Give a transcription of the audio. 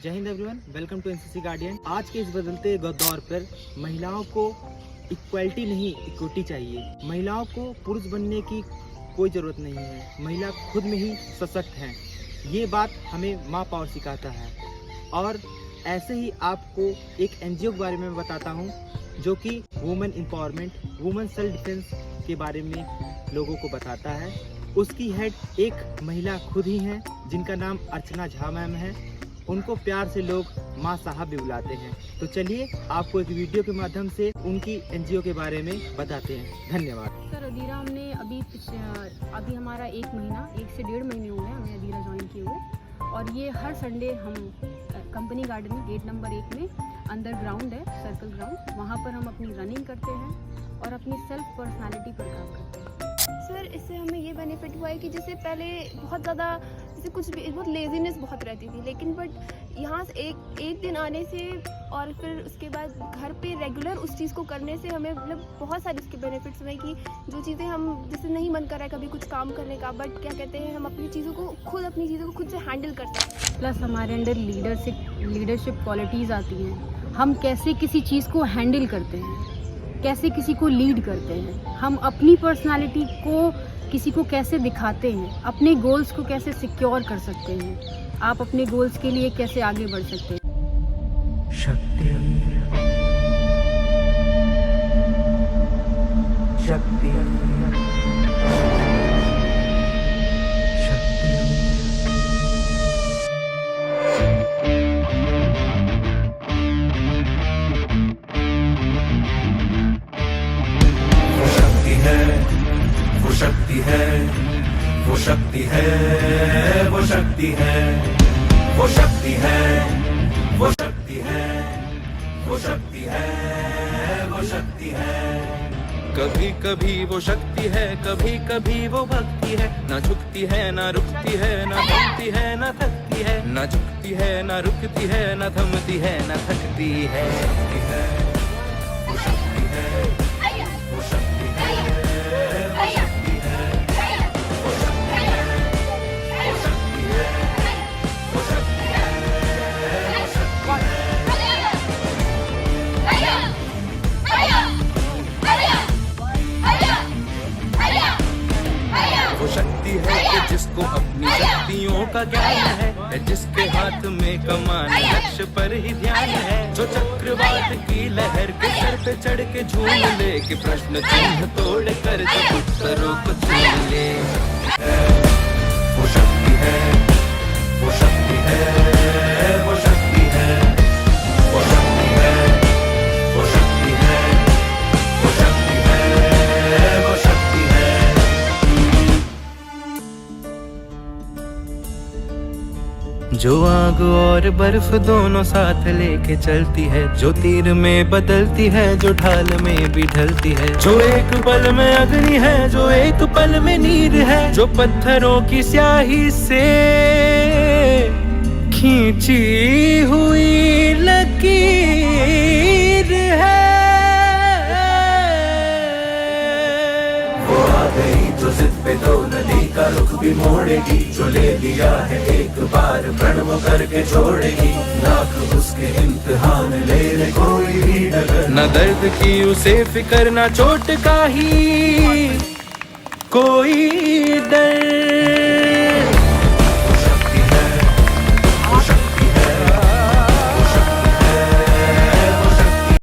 जय हिंद everyone, welcome to NCC guardian. आज के इस बदलते दौर पर महिलाओं को इक्वलिटी नहीं इक्विटी चाहिए। महिलाओं को पुरुष बनने की कोई ज़रूरत नहीं है, महिला खुद में ही सशक्त हैं। ये बात हमें माँ पावर सिखाता है। और ऐसे ही आपको एक एनजीओ के बारे में बताता हूँ जो कि women empowerment, women self defence के बारे में लोगों को बताता है। उसकी हेड एक महिला खुद ही हैं जिनका नाम अर्चना झा मैम है। उनको प्यार से लोग माँ साहब भी बुलाते हैं। तो चलिए आपको एक वीडियो के माध्यम से उनकी एनजीओ के बारे में बताते हैं। धन्यवाद। सर, अधीरा हमने अभी हमारा 1 से 1.5 महीने हुए हैं हमें अधीरा ज्वाइन किए हुए। और ये हर संडे हम कंपनी गार्डन में गेट नंबर 1 में अंदर ग्राउंड है, सर्कल ग्राउंड, वहाँ पर हम अपनी रनिंग करते हैं और अपनी सेल्फ पर्सनालिटी पर काम करते हैं। सर, इससे हमें ये बेनिफिट हुआ है कि जैसे पहले बहुत ज़्यादा जैसे कुछ भी बहुत लेजीनेस बहुत रहती थी, लेकिन बट यहाँ से एक दिन आने से और फिर उसके बाद घर पे रेगुलर उस चीज़ को करने से हमें मतलब बहुत सारे उसके बेनिफिट्स हुए कि जो चीज़ें हम जैसे नहीं मन कर रहा है कभी कुछ काम करने का, बट क्या कहते हैं हम अपनी चीज़ों को खुद से हैंडल कर सकते हैं। प्लस हमारे अंदर लीडरशिप क्वालिटीज़ आती हैं। हम कैसे किसी चीज़ को हैंडल करते हैं, कैसे किसी को लीड करते हैं, हम अपनी पर्सनालिटी को किसी को कैसे दिखाते हैं, अपने गोल्स को कैसे सिक्योर कर सकते हैं, आप अपने गोल्स के लिए कैसे आगे बढ़ सकते हैं। शक्ति शक्ति वो शक्ति है, वो शक्ति है, वो शक्ति है, वो शक्ति है, वो शक्ति है, वो शक्ति है, वो शक्ति है। कभी कभी वो शक्ति है, कभी कभी वो भक्ति है। ना झुकती है, ना रुकती है, ना थमती है, ना थकती है। ना झुकती है, ना रुकती है, ना थमती है, ना थकती है। वो शक्ति है, वो शक्ति है, वो शक्ति है, वो शक्ति है, वो शक्ति है, वो शक्ति है, वो शक्ति है। वो शक्ति है कि जिसको अपनी शक्तियों का ज्ञान है, जिसके हाथ में कमान लक्ष्य पर ही ध्यान है, जो चक्रवात की लहर के सर पे चढ़ के झूम ले, कि प्रश्न चिन्ह तोड़ कर जब उत्तरों को चुन ले। वो शक्ति है, वो शक्ति है, वो शक्ति है, वो शक्ति है, वो शक्ति है, वो शक्ति है, वो शक्ति है। जो आग और बर्फ दोनों साथ लेके चलती है, जो तीर में बदलती है, जो ढाल में भी ढलती है, जो एक पल में अग्नि है, जो एक पल में नीर है, जो पत्थरों की स्याही से खींची हुई लकीर है। वो आ गई जो जिद पे तो नदी का रुख भी मोड़ेगी, जो ले लिया है एक बार प्रण वो करके छोड़ेगी। लाख उसके इम्तिहान ले ले कोई भी डगर, न दर्द की उसे फिक्र, न चोट का ही कोई डर।